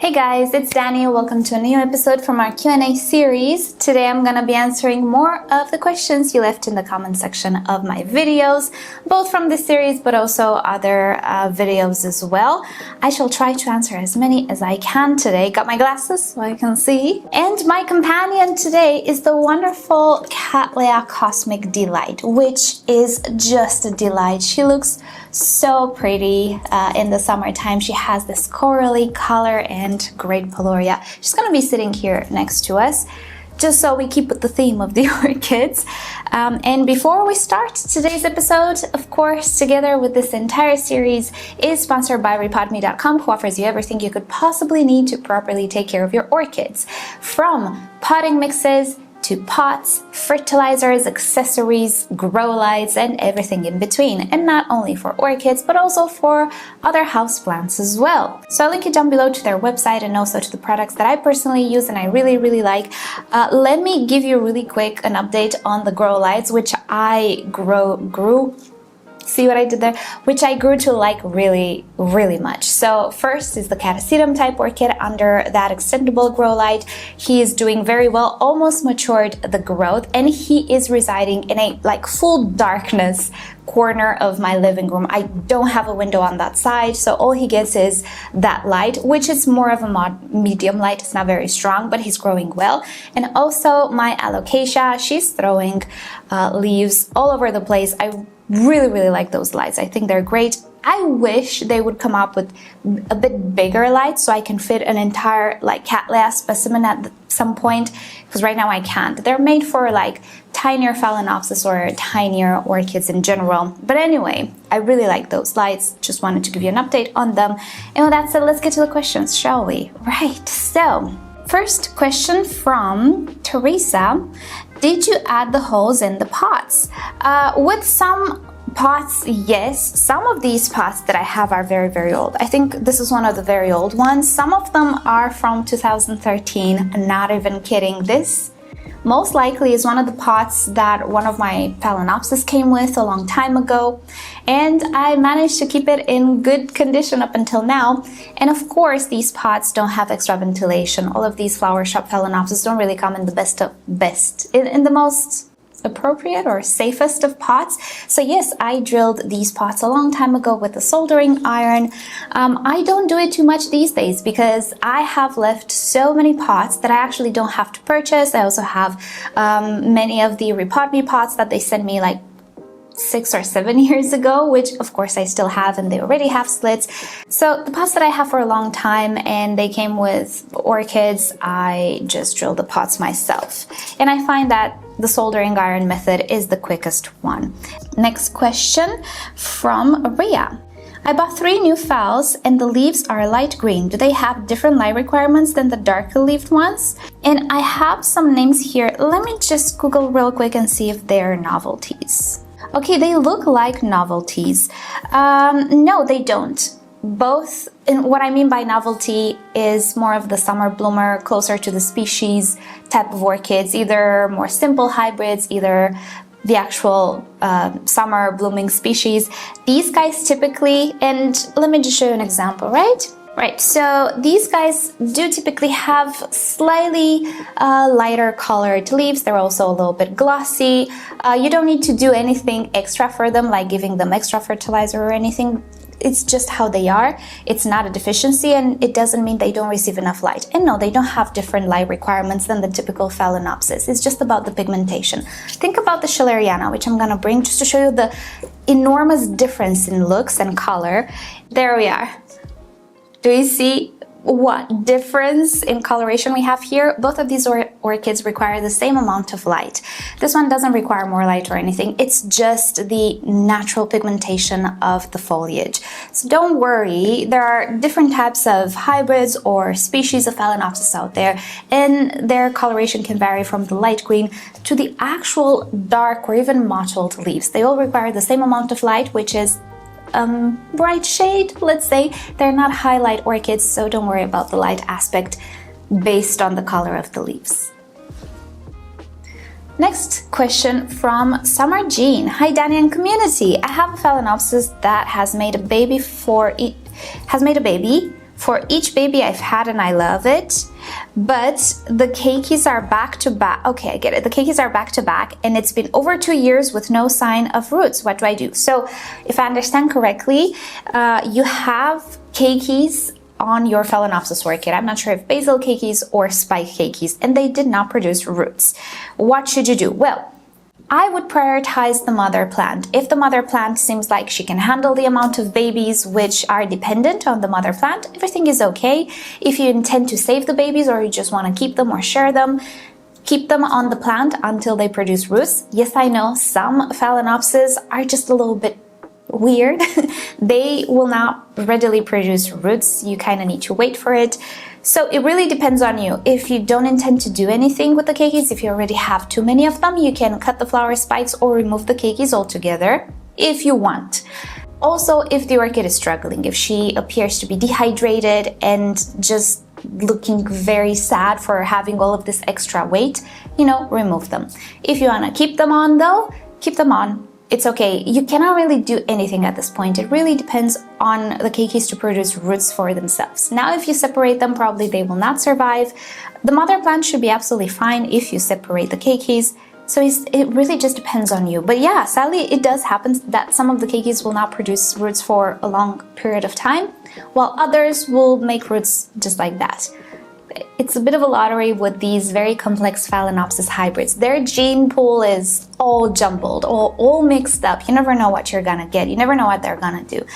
Hey guys, it's Danny. Welcome to a new episode from our Q&A series. Today I'm gonna be answering more of the questions you left in the comment section of my videos, both from this series but also other videos as well. I shall try to answer as many as I can today. Got my glasses so I can see. And my companion today is the wonderful Cattleya Cosmic Delight, which is just a delight. She looks so pretty in the summertime. She has this corally color and great poloria. She's gonna be sitting here next to us just so we keep with the theme of the orchids. And before we start today's episode, of course, together with this entire series, is sponsored by rePotme.com, who offers you everything you could possibly need to properly take care of your orchids, from potting mixes to pots, fertilizers, accessories, grow lights, and everything in between. And not only for orchids, but also for other houseplants as well. So I'll link it down below to their website and also to the products that I personally use and I really like. Let me give you really quick an update on the grow lights, which I grew. See what I did there? Which I grew to like really much. So first is the Catasetum type orchid under that extendable grow light. He is doing very well, almost matured the growth, and he is residing in a like full darkness corner of my living room. I don't have a window on that side, so all he gets is that light, which is more of a medium light. It's not very strong, but he's growing well. And also my Alocasia, she's throwing leaves all over the place. I really like those lights. I think they're great. I wish they would come up with a bit bigger lights so I can fit an entire like Cattleya specimen at some point, because right now I can't. They're made for like tinier Phalaenopsis or tinier orchids in general. But anyway, I really like those lights. Just wanted to give you an update on them. And with that said, let's get to the questions, shall we? Right, so first question from Teresa. Did you add the holes in the pots? With some pots, yes. Some of these pots that I have are very old. I think this is one of the very old ones. Some of them are from 2013, not even kidding. This most likely is one of the pots that one of my Phalaenopsis came with a long time ago, and I managed to keep it in good condition up until now. And of course, these pots don't have extra ventilation. All of these flower shop Phalaenopsis don't really come in the in the most appropriate or safest of pots. So yes, I drilled these pots a long time ago with a soldering iron. I don't do it too much these days because I have left so many pots that I actually don't have to purchase. I also have many of the rePotme pots that they sent me like 6 or 7 years ago, which of course I still have, and they already have slits. So the pots that I have for a long time, and they came with orchids, I just drilled the pots myself. And I find that the soldering iron method is the quickest one. Next question from Ria. I bought 3 new phals and the leaves are light green. Do they have different light requirements than the darker leaved ones? And I have some names here. Let me just Google real quick and see if they're novelties. Okay, they look like novelties. No, they don't. Both, and what I mean by novelty is more of the summer bloomer, closer to the species type of orchids, either more simple hybrids, either the actual summer blooming species. These guys typically, and let me just show you an example, right? Right, so these guys do typically have slightly lighter colored leaves. They're also a little bit glossy. You don't need to do anything extra for them, like giving them extra fertilizer or anything. It's just how they are. It's not a deficiency, and it doesn't mean they don't receive enough light. And no, they don't have different light requirements than the typical Phalaenopsis. It's just about the pigmentation. Think about the Schilleriana, which I'm gonna bring just to show you the enormous difference in looks and color. There we are. Do you see what difference in coloration we have here? Both of these orchids require the same amount of light. This one doesn't require more light or anything. It's just the natural pigmentation of the foliage. So don't worry, there are different types of hybrids or species of Phalaenopsis out there, and their coloration can vary from the light green to the actual dark or even mottled leaves. They all require the same amount of light, which is bright shade, let's say. They're not highlight orchids, so don't worry about the light aspect based on the color of the leaves. Next question from Summer Jean. Hi Danny and community. I have a Phalaenopsis that has made a baby For each baby I've had and I love it, but the keikis are back to back. Okay, I get it. The keikis are back to back and it's been over 2 years with no sign of roots. What do I do? So if I understand correctly, you have keikis on your Phalaenopsis orchid. I'm not sure if basil keikis or spike keikis, and they did not produce roots. What should you do? Well, I would prioritize the mother plant. If the mother plant seems like she can handle the amount of babies which are dependent on the mother plant, everything is okay. If you intend to save the babies or you just want to keep them or share them, keep them on the plant until they produce roots. Yes, I know some Phalaenopsis are just a little bit weird. They will not readily produce roots. You kind of need to wait for it. So it really depends on you. If you don't intend to do anything with the keikis, if you already have too many of them, you can cut the flower spikes or remove the keikis altogether if you want. Also, if the orchid is struggling, if she appears to be dehydrated and just looking very sad for having all of this extra weight, remove them. If you want to keep them on though, keep them on. It's okay. You cannot really do anything at this point. It really depends on the keikis to produce roots for themselves. Now, if you separate them, probably they will not survive. The mother plant should be absolutely fine if you separate the keikis. So it really just depends on you. But yeah, sadly, it does happen that some of the keikis will not produce roots for a long period of time, while others will make roots just like that. It's a bit of a lottery with these very complex Phalaenopsis hybrids. Their gene pool is all jumbled, all mixed up. You never know what you're gonna get. You never know what they're gonna do.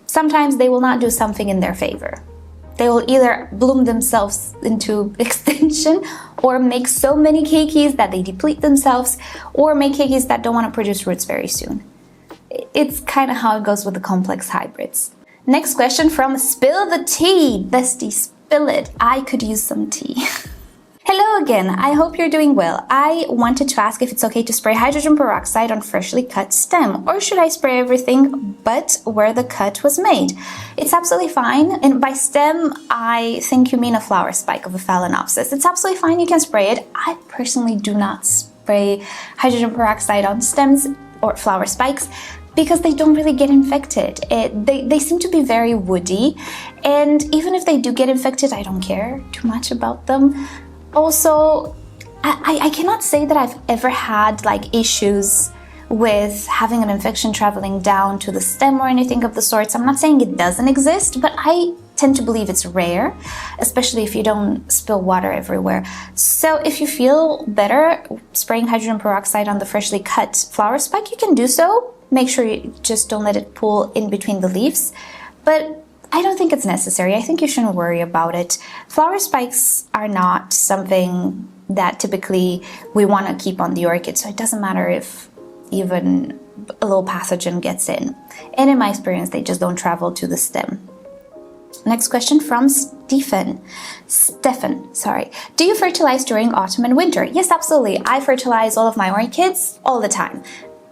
Sometimes they will not do something in their favor. They will either bloom themselves into extinction or make so many keikis that they deplete themselves, or make keikis that don't want to produce roots very soon. It's kind of how it goes with the complex hybrids. Next question from Spill the Tea. Bestie, spill it. I could use some tea. Hello again. I hope you're doing well. I wanted to ask if it's okay to spray hydrogen peroxide on freshly cut stem, or should I spray everything but where the cut was made? It's absolutely fine. And by stem, I think you mean a flower spike of a Phalaenopsis. It's absolutely fine. You can spray it. I personally do not spray hydrogen peroxide on stems or flower spikes, because they don't really get infected. They seem to be very woody, and even if they do get infected, I don't care too much about them. Also, I cannot say that I've ever had issues with having an infection traveling down to the stem or anything of the sorts. I'm not saying it doesn't exist, but I tend to believe it's rare, especially if you don't spill water everywhere. So if you feel better spraying hydrogen peroxide on the freshly cut flower spike, you can do so. Make sure you just don't let it pool in between the leaves. But I don't think it's necessary. I think you shouldn't worry about it. Flower spikes are not something that typically we want to keep on the orchid, so it doesn't matter if even a little pathogen gets in. And in my experience, they just don't travel to the stem. Next question from Stefan, sorry. Do you fertilize during autumn and winter? Yes, absolutely. I fertilize all of my orchids all the time.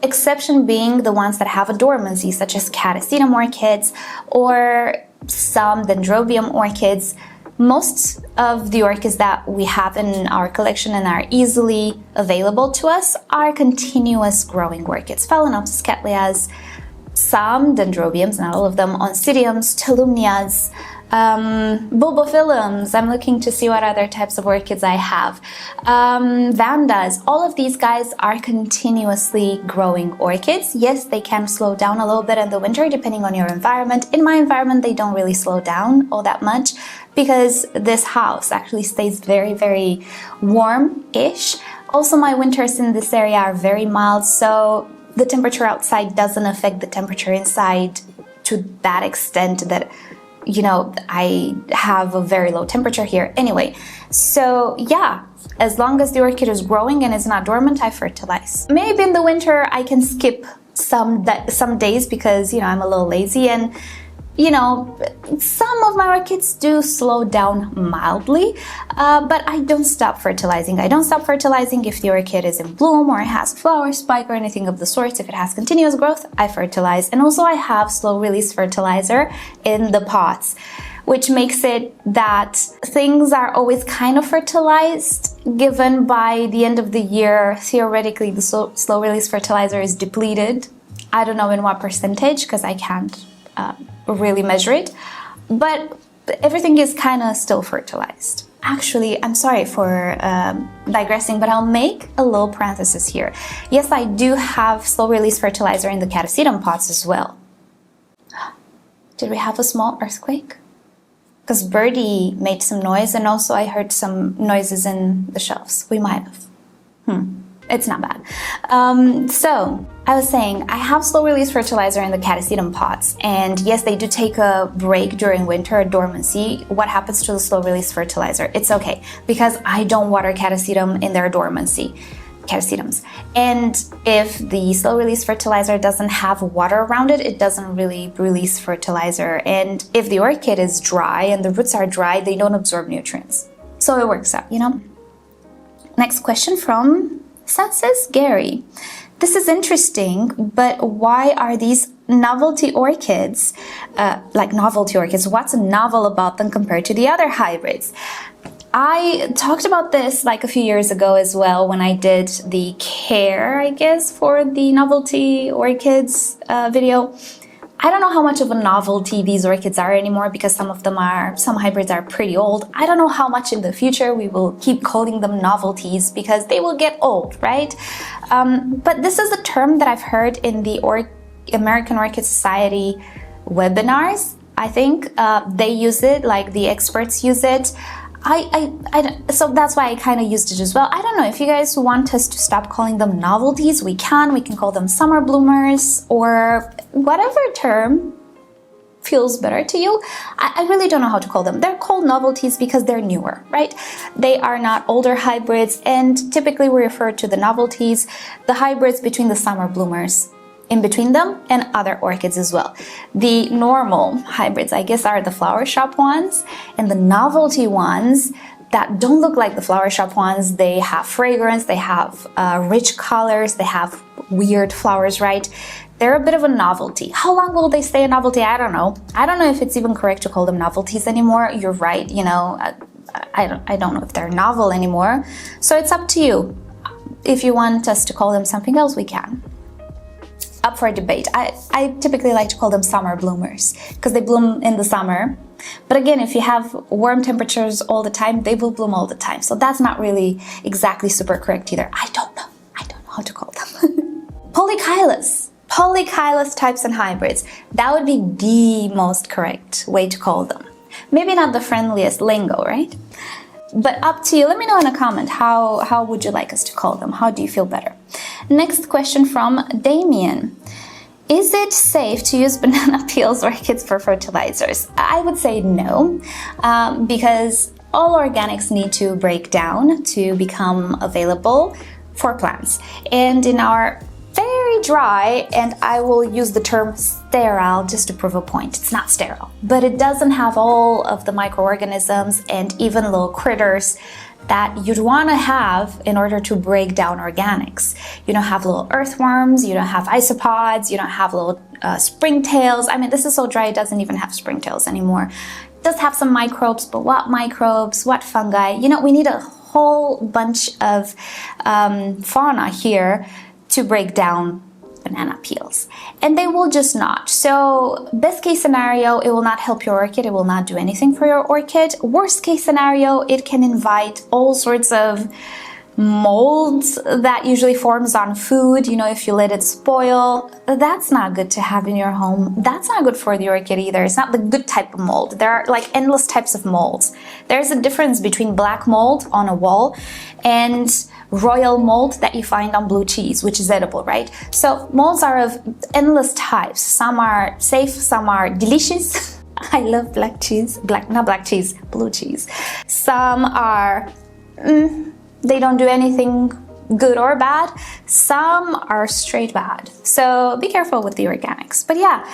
Exception being the ones that have a dormancy, such as Catasetum orchids or some Dendrobium orchids. Most of the orchids that we have in our collection and are easily available to us are continuous growing orchids. Phalaenopsis cattleyas, some Dendrobiums, not all of them, Oncidiums, Tolumnias, Bulbophyllums. I'm looking to see what other types of orchids I have. Vandas. All of these guys are continuously growing orchids. Yes, they can slow down a little bit in the winter depending on your environment. In my environment, they don't really slow down all that much because this house actually stays very, very warm-ish. Also, my winters in this area are very mild, so the temperature outside doesn't affect the temperature inside to that extent that I have a very low temperature here anyway. So yeah, as long as the orchid is growing and is not dormant, I fertilize. Maybe in the winter I can skip some days because, I'm a little lazy, and some of my orchids do slow down mildly, but I don't stop fertilizing. I don't stop fertilizing if the orchid is in bloom or it has a flower spike or anything of the sorts. If it has continuous growth, I fertilize. And also I have slow release fertilizer in the pots, which makes it that things are always kind of fertilized, given by the end of the year, theoretically, the slow release fertilizer is depleted. I don't know in what percentage because I can't really measure it, but everything is kind of still fertilized. Actually, I'm sorry for digressing, but I'll make a little parenthesis here. Yes, I do have slow release fertilizer in the catasetum pots as well. Did we have a small earthquake? Because Birdie made some noise, and also I heard some noises in the shelves. We might have. It's not bad. So I was saying, I have slow release fertilizer in the catasetum pots, and yes, they do take a break during winter, a dormancy. What happens to the slow release fertilizer? It's okay, because I don't water catasetum in their dormancy, catasetums. And if the slow release fertilizer doesn't have water around it, it doesn't really release fertilizer. And if the orchid is dry and the roots are dry, they don't absorb nutrients. So it works out, you know? Next question from Census Gary. This is interesting, but why are these novelty orchids, like novelty orchids, what's novel about them compared to the other hybrids? I talked about this like a few years ago as well when I did the care, I guess, for the novelty orchids video. I don't know how much of a novelty these orchids are anymore because some hybrids are pretty old. I don't know how much in the future we will keep calling them novelties because they will get old, right? But this is a term that I've heard in the American Orchid Society webinars. I think they use it, like the experts use it. So that's why I kind of used it as well. I don't know if you guys want us to stop calling them novelties. We can call them summer bloomers or whatever term feels better to you. I really don't know how to call them. They're called novelties because they're newer, right? They are not older hybrids, and typically we refer to the novelties, the hybrids between the summer bloomers, in between them, and other orchids as well. The normal hybrids, I guess, are the flower shop ones, and the novelty ones that don't look like the flower shop ones, they have fragrance, they have rich colors, they have weird flowers, right? They're a bit of a novelty. How long will they stay a novelty? I don't know. I don't know if it's even correct to call them novelties anymore. You're right, you know, I don't know if they're novel anymore. So it's up to you. If you want us to call them something else, we can. Up for debate. I typically like to call them summer bloomers because they bloom in the summer. But again, if you have warm temperatures all the time, they will bloom all the time. So that's not really exactly super correct either. I don't know how to call them. Polychilous types and hybrids. That would be the most correct way to call them. Maybe not the friendliest lingo, right? But up to you. Let me know in a comment, how would you like us to call them? How do you feel better? Next question from Damien. Is it safe to use banana peels orchids for fertilizers? I would say no, because all organics need to break down to become available for plants. And in our very dry, and I will use the term sterile just to prove a point. It's not sterile, but it doesn't have all of the microorganisms and even little critters that you'd want to have in order to break down organics. You don't have little earthworms, you don't have isopods, you don't have little springtails. I mean, this is so dry it doesn't even have springtails anymore. It does have some microbes, but what microbes, what fungi? You know, we need a whole bunch of fauna here to break down banana peels, and they will just not. So best case scenario, it will not help your orchid, it will not do anything for your orchid. Worst case scenario, it can invite all sorts of molds that usually forms on food. You know, if you let it spoil, that's not good to have in your home. That's not good for the orchid either. It's not the good type of mold. There are like endless types of molds. There's a difference between black mold on a wall and royal mold that you find on blue cheese, which is edible, right? So molds are of endless types. Some are safe, some are delicious. I love black cheese, blue cheese. Some are, they don't do anything good or bad. Some are straight bad. So be careful with the organics. But yeah,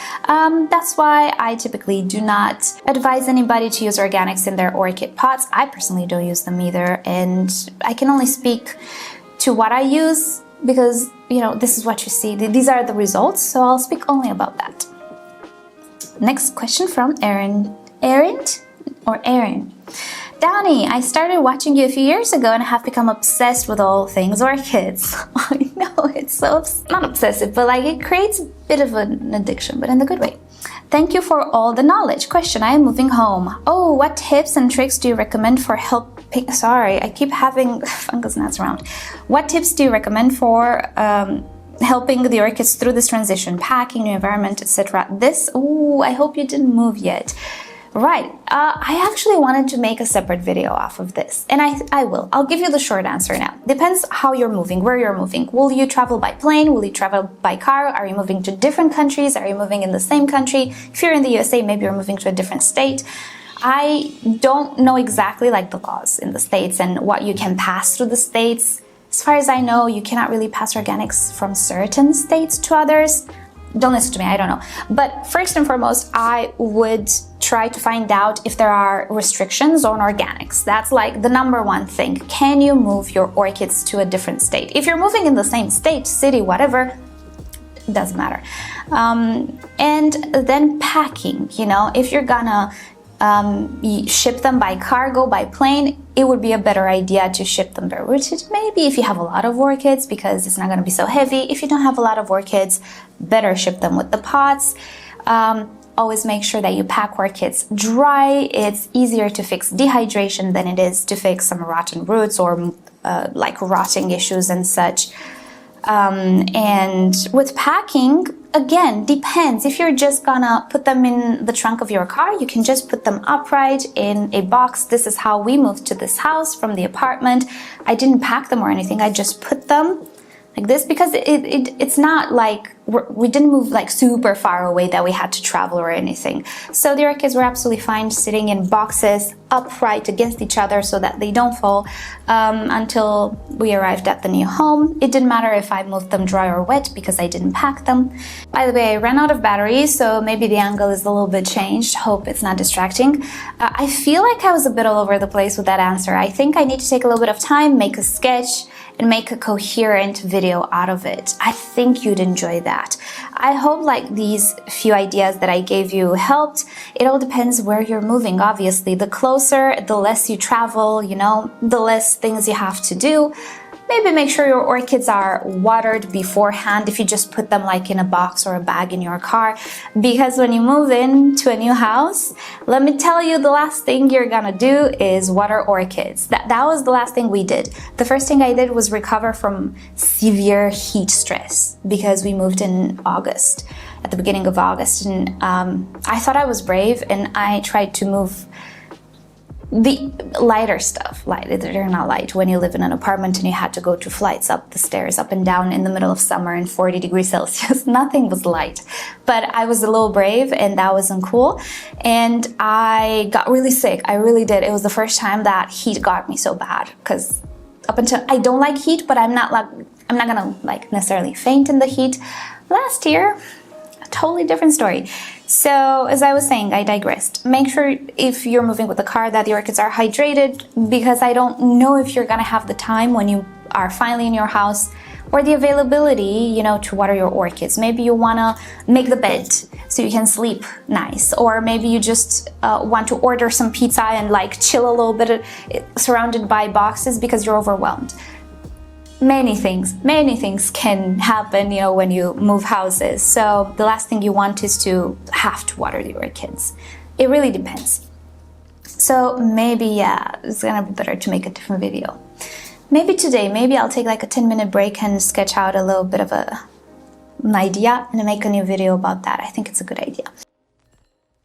that's why I typically do not advise anybody to use organics in their orchid pots. I personally don't use them either. And I can only speak to what I use because, you know, this is what you see. These are the results. So I'll speak only about that. Next question from Aaron. Aaron? Dani, I started watching you a few years ago and have become obsessed with all things orchids. I know, it's so, not obsessive, but like it creates a bit of an addiction, but in the good way. Thank you for all the knowledge. Question, I am moving home. Oh, what tips and tricks do you recommend for helping... Sorry, I keep having fungus gnats around. What tips do you recommend for helping the orchids through this transition? Packing, new environment, etc. This, ooh, I hope you didn't move yet. Right, I actually wanted to make a separate video off of this, and I will. I'll give you the short answer now. Depends how you're moving, where you're moving. Will you travel by plane? Will you travel by car? Are you moving to different countries? Are you moving in the same country? If you're in the USA, maybe you're moving to a different state. I don't know exactly like the laws in the states and what you can pass through the states. As far as I know, you cannot really pass organics from certain states to others. Don't listen to me, I don't know. But first and foremost, I would try to find out if there are restrictions on organics. That's like the number one thing. Can you move your orchids to a different state? If you're moving in the same state, city, whatever, it doesn't matter. And then packing, you know, if you're gonna ship them by cargo, by plane, it would be a better idea to ship them by rooted. Maybe if you have a lot of orchids, because it's not going to be so heavy. If you don't have a lot of orchids, better ship them with the pots. Always make sure that you pack orchids dry. It's easier to fix dehydration than it is to fix some rotten roots or like rotting issues and such. And with packing, again, depends. If you're just gonna put them in the trunk of your car, you can just put them upright in a box. This is how we moved to this house from the apartment. I didn't pack them or anything. I just put them like this because it's not like we didn't move like super far away that we had to travel or anything. So the orchids were absolutely fine sitting in boxes upright against each other so that they don't fall until we arrived at the new home. It didn't matter if I moved them dry or wet because I didn't pack them. By the way, I ran out of batteries, so maybe the angle is a little bit changed. Hope it's not distracting. I feel like I was a bit all over the place with that answer. I think I need to take a little bit of time, make a sketch, and make a coherent video out of it. I think you'd enjoy that. I hope like these few ideas that I gave you helped. It all depends where you're moving, obviously. The closer, the less you travel, you know, the less things you have to do. Maybe make sure your orchids are watered beforehand if you just put them like in a box or a bag in your car. Because when you move into a new house, let me tell you, the last thing you're gonna do is water orchids. That was the last thing we did. The first thing I did was recover from severe heat stress because we moved in August, at the beginning of August. And I thought I was brave and I tried to move the lighter stuff. They're not light when you live in an apartment and you had to go 2 flights up the stairs, up and down in the middle of summer in 40 degrees Celsius. Nothing was light. But I was a little brave and that wasn't cool. And I got really sick. I really did. It was the first time that heat got me so bad because up until I don't like heat, but I'm not gonna like necessarily faint in the heat. Last year, a totally different story. So, as I was saying, I digressed. Make sure if you're moving with a car that the orchids are hydrated, because I don't know if you're gonna have the time when you are finally in your house or the availability, you know, to water your orchids. Maybe you wanna make the bed so you can sleep nice, or maybe you just want to order some pizza and like chill a little bit surrounded by boxes because you're overwhelmed. Many things can happen, you know, when you move houses. So the last thing you want is to have to water the orchids. It really depends. So maybe, yeah, it's gonna be better to make a different video. Maybe today, maybe I'll take like a 10-minute break and sketch out a little bit of an idea and make a new video about that. I think it's a good idea.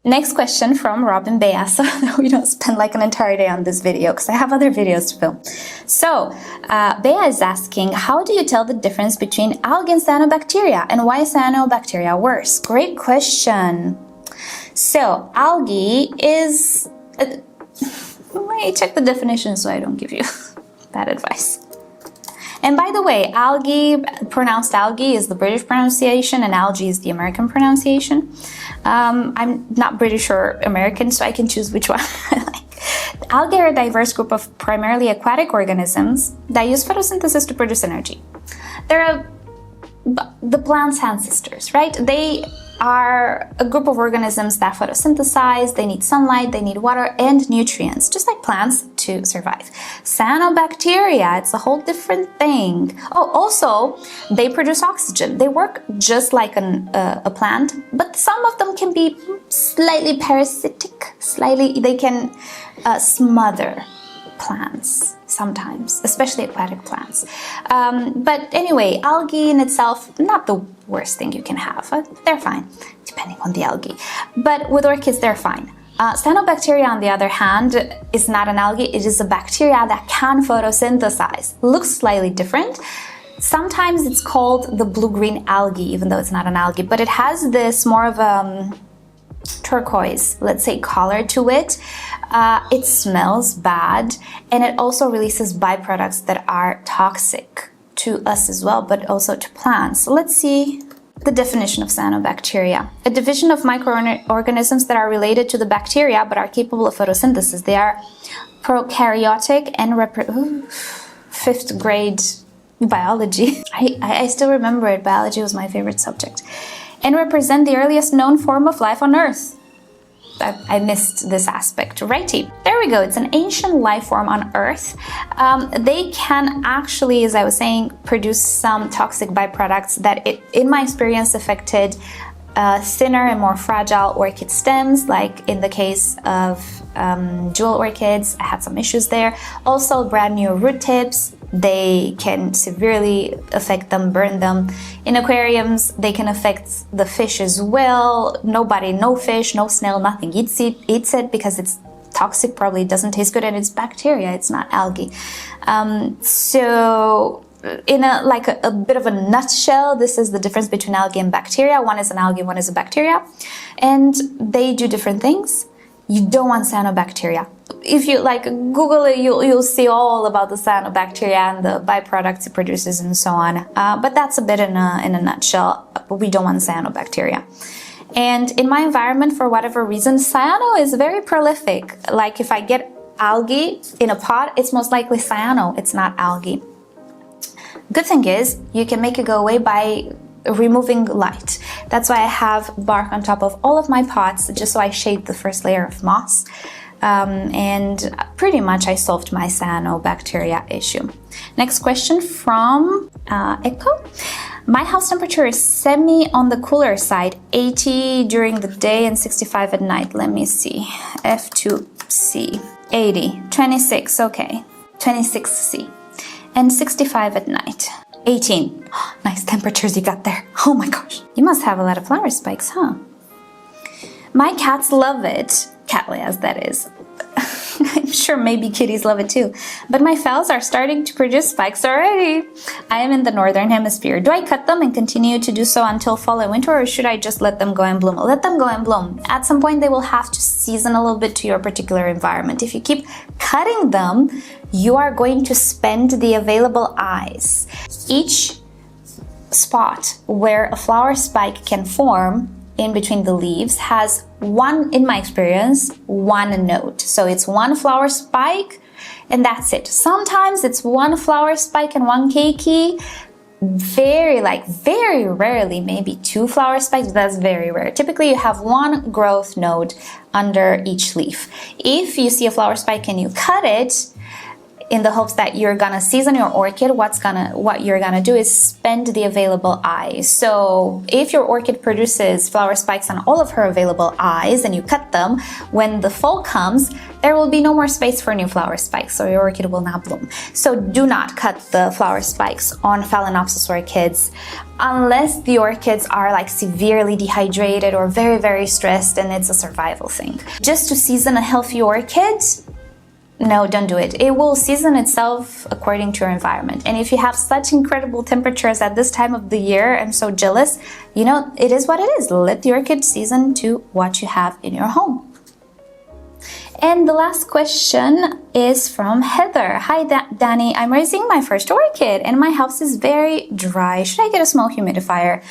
Next question from Robin Bea, so we don't spend like an entire day on this video because I have other videos to film. So, Bea is asking, how do you tell the difference between algae and cyanobacteria, and why is cyanobacteria worse? Great question. So, algae is... let me check the definition so I don't give you bad advice. And by the way, algae, pronounced algae, is the British pronunciation and algae is the American pronunciation. I'm not British or American, so I can choose which one I like. Algae are a diverse group of primarily aquatic organisms that use photosynthesis to produce energy. They're the plant's ancestors, right? They are a group of organisms that photosynthesize. They need sunlight, they need water and nutrients, just like plants to survive. Cyanobacteria, it's a whole different thing. Oh, also, they produce oxygen. They work just like a plant, but some of them can be slightly parasitic. They can smother plants sometimes, especially aquatic plants. But anyway, algae in itself, not the worst thing you can have. They're fine, depending on the algae. But with orchids, they're fine. Cyanobacteria, on the other hand, is not an algae. It is a bacteria that can photosynthesize. Looks slightly different. Sometimes it's called the blue-green algae, even though it's not an algae, but it has this more of a turquoise, let's say, color to it. It smells bad, and it also releases byproducts that are toxic to us as well, but also to plants. So let's see the definition of cyanobacteria. A division of microorganisms that are related to the bacteria but are capable of photosynthesis. They are prokaryotic and fifth grade biology. I still remember it. Biology was my favorite subject. And represent the earliest known form of life on Earth. I missed this aspect. Righty. There we go. It's an ancient life form on Earth. They can actually, as I was saying, produce some toxic byproducts that, in my experience, affected thinner and more fragile orchid stems, like in the case of jewel orchids. I had some issues there. Also, brand new root tips. They can severely affect them, burn them. In aquariums, they can affect the fish as well. No fish, no snail, nothing eats it because it's toxic, probably doesn't taste good, and it's bacteria, it's not algae. So in a bit of a nutshell, this is the difference between algae and bacteria. One is an algae, one is a bacteria, and they do different things. You don't want cyanobacteria. If you Google it, you'll see all about the cyanobacteria and the byproducts it produces and so on. But that's a bit in a nutshell. But we don't want cyanobacteria. And in my environment, for whatever reason, cyano is very prolific. Like if I get algae in a pot, it's most likely cyano. It's not algae. Good thing is you can make it go away by removing light. That's why I have bark on top of all of my pots, just so I shade the first layer of moss. And pretty much I solved my cyanobacteria issue. Next question from Echo. My house temperature is semi on the cooler side, 80 during the day and 65 at night. Let me see. F2C. 80. 26, okay. 26C. And 65 at night. 18. Nice temperatures you got there. Oh my gosh. You must have a lot of flower spikes, huh? My cats love it. Cattleyas, that is. I'm sure maybe kitties love it too. But my phals are starting to produce spikes already. I am in the northern hemisphere. Do I cut them and continue to do so until fall and winter, or should I just let them go and bloom? Let them go and bloom. At some point they will have to season a little bit to your particular environment. If you keep cutting them, you are going to spend the available eyes. Each spot where a flower spike can form in between the leaves has one, in my experience, one node. So it's one flower spike and that's it. Sometimes it's one flower spike and one keiki. Very rarely, maybe two flower spikes, but that's very rare. Typically you have one growth node under each leaf. If you see a flower spike and you cut it, in the hopes that you're gonna season your orchid, what you're gonna do is spend the available eyes. So if your orchid produces flower spikes on all of her available eyes and you cut them, when the fall comes, there will be no more space for new flower spikes, so your orchid will not bloom. So do not cut the flower spikes on Phalaenopsis orchids unless the orchids are severely dehydrated or very, very stressed and it's a survival thing. Just to season a healthy orchid, no, don't do it. It will season itself according to your environment. And if you have such incredible temperatures at this time of the year, I'm so jealous, it is what it is. Let the orchid season to what you have in your home. And the last question is from Heather. Hi, Danny. I'm raising my first orchid and my house is very dry. Should I get a small humidifier?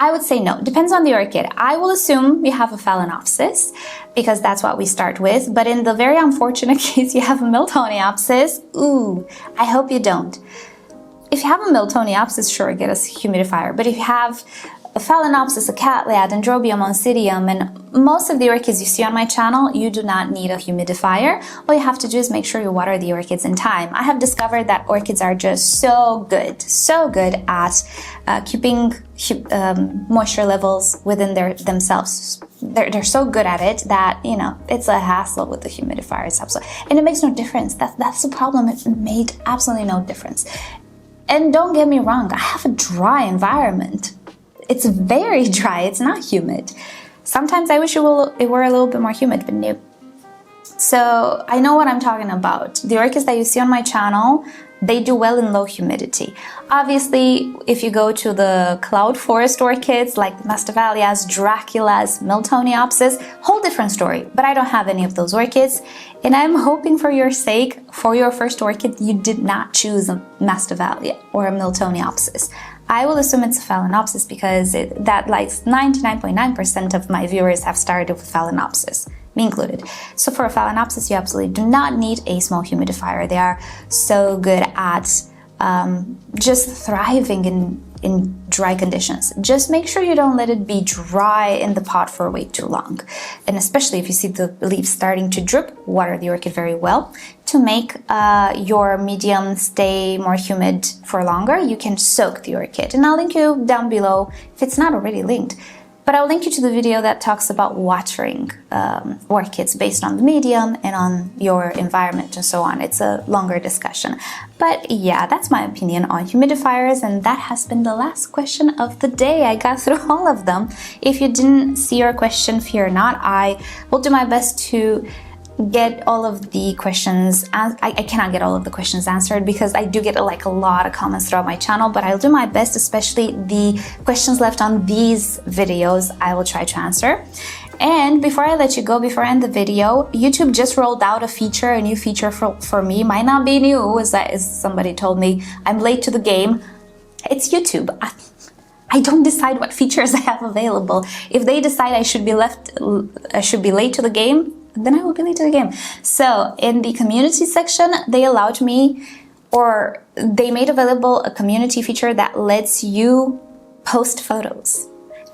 I would say no. Depends on the orchid. I will assume you have a Phalaenopsis because that's what we start with. But in the very unfortunate case you have a Miltoniopsis, I hope you don't. If you have a Miltoniopsis, sure, get a humidifier. But if you have a a Phalaenopsis, a Cattleya, Dendrobium, Oncidium, and most of the orchids you see on my channel, you do not need a humidifier. All you have to do is make sure you water the orchids in time. I have discovered that orchids are just so good at keeping moisture levels within themselves. They're so good at it that, you know, it's a hassle with the humidifiers. And it makes no difference. That's the problem. It made absolutely no difference. And don't get me wrong, I have a dry environment. It's very dry, it's not humid. Sometimes I wish it were a little bit more humid, but no. So I know what I'm talking about. The orchids that you see on my channel, they do well in low humidity. Obviously, if you go to the cloud forest orchids like Masdevallias, Draculas, Miltoniopsis, whole different story. But I don't have any of those orchids, and I'm hoping for your sake, for your first orchid, you did not choose a Masdevallia or a Miltoniopsis. I will assume it's a Phalaenopsis because that like 99.9% of my viewers have started with Phalaenopsis, me included. So for a Phalaenopsis, you absolutely do not need a small humidifier. They are so good at just thriving in dry conditions. Just make sure you don't let it be dry in the pot for way too long. And especially if you see the leaves starting to droop, water the orchid very well. To make your medium stay more humid for longer, you can soak the orchid. And I'll link you down below if it's not already linked. But I'll link you to the video that talks about watering orchids based on the medium and on your environment and so on. It's a longer discussion. But yeah, that's my opinion on humidifiers, and that has been the last question of the day. I got through all of them. If you didn't see your question, fear not. I will do my best to get all of the questions. I cannot get all of the questions answered because I do get a lot of comments throughout my channel, but I'll do my best, especially the questions left on these videos, I will try to answer. And before I let you go, before I end the video, YouTube just rolled out a new feature for me. Might not be new, as somebody told me. I'm late to the game. It's YouTube. I don't decide what features I have available. If they decide I should be late to the game, then I will be late to the game. So in the community section, they allowed me, or they made available a community feature that lets you post photos.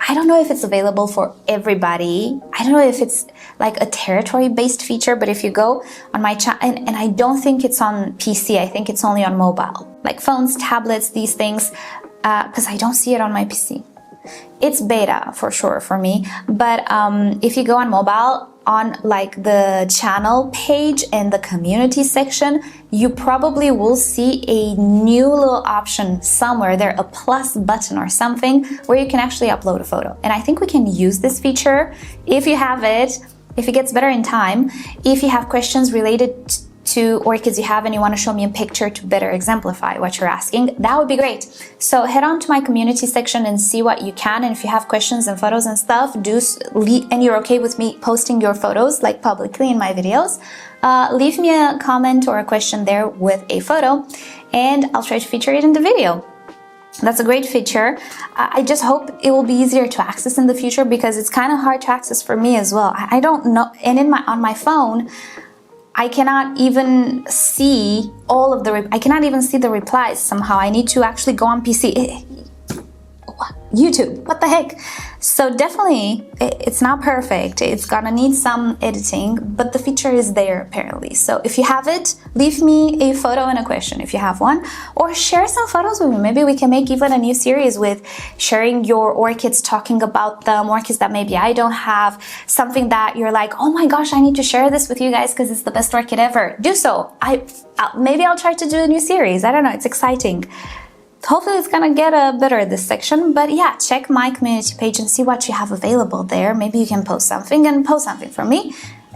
I don't know if it's available for everybody. I don't know if it's like a territory-based feature, but if you go on my channel, and I don't think it's on PC, I think it's only on mobile, like phones, tablets, these things, because I don't see it on my PC. It's beta for sure for me, but if you go on mobile, on like the channel page and the community section, you probably will see a new little option somewhere there, a plus button or something, where you can actually upload a photo. And I think we can use this feature if you have it, if it gets better in time. If you have questions related to orchids you have and you want to show me a picture to better exemplify what you're asking, that would be great. So head on to my community section and see what you can. And if you have questions and photos and stuff, and you're okay with me posting your photos like publicly in my videos, leave me a comment or a question there with a photo and I'll try to feature it in the video. That's a great feature. I just hope it will be easier to access in the future because it's kind of hard to access for me as well. I don't know, and on my phone, I cannot even see I cannot even see the replies somehow. I need to actually go on PC. YouTube, what the heck? So definitely, it's not perfect. It's gonna need some editing, but the feature is there apparently. So if you have it, leave me a photo and a question if you have one, or share some photos with me. Maybe we can make even a new series with sharing your orchids, talking about them, orchids that maybe I don't have, something that you're like, oh my gosh, I need to share this with you guys because it's the best orchid ever. Do so. Maybe I'll try to do a new series. I don't know, it's exciting. Hopefully it's gonna get better this section, but yeah, check my community page and see what you have available there. Maybe you can post something for me.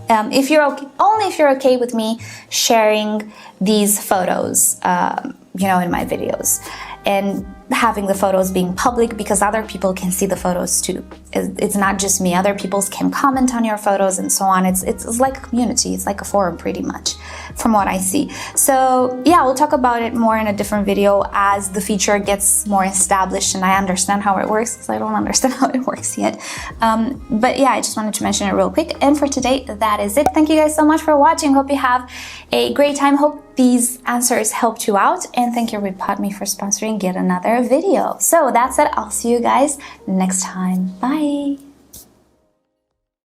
If you're okay, only if you're okay with me sharing these photos, in my videos, and having the photos being public because other people can see the photos too. It's not just me, other people can comment on your photos and so on. It's like a community, it's like a forum pretty much from what I see. So yeah, we'll talk about it more in a different video as the feature gets more established and I understand how it works because I don't understand how it works yet. But yeah, I just wanted to mention it real quick. And for today, that is it. Thank you guys so much for watching. Hope you have a great time. Hope these answers helped you out. And thank you rePotme for sponsoring yet another video. So that's it. I'll see you guys next time. Bye.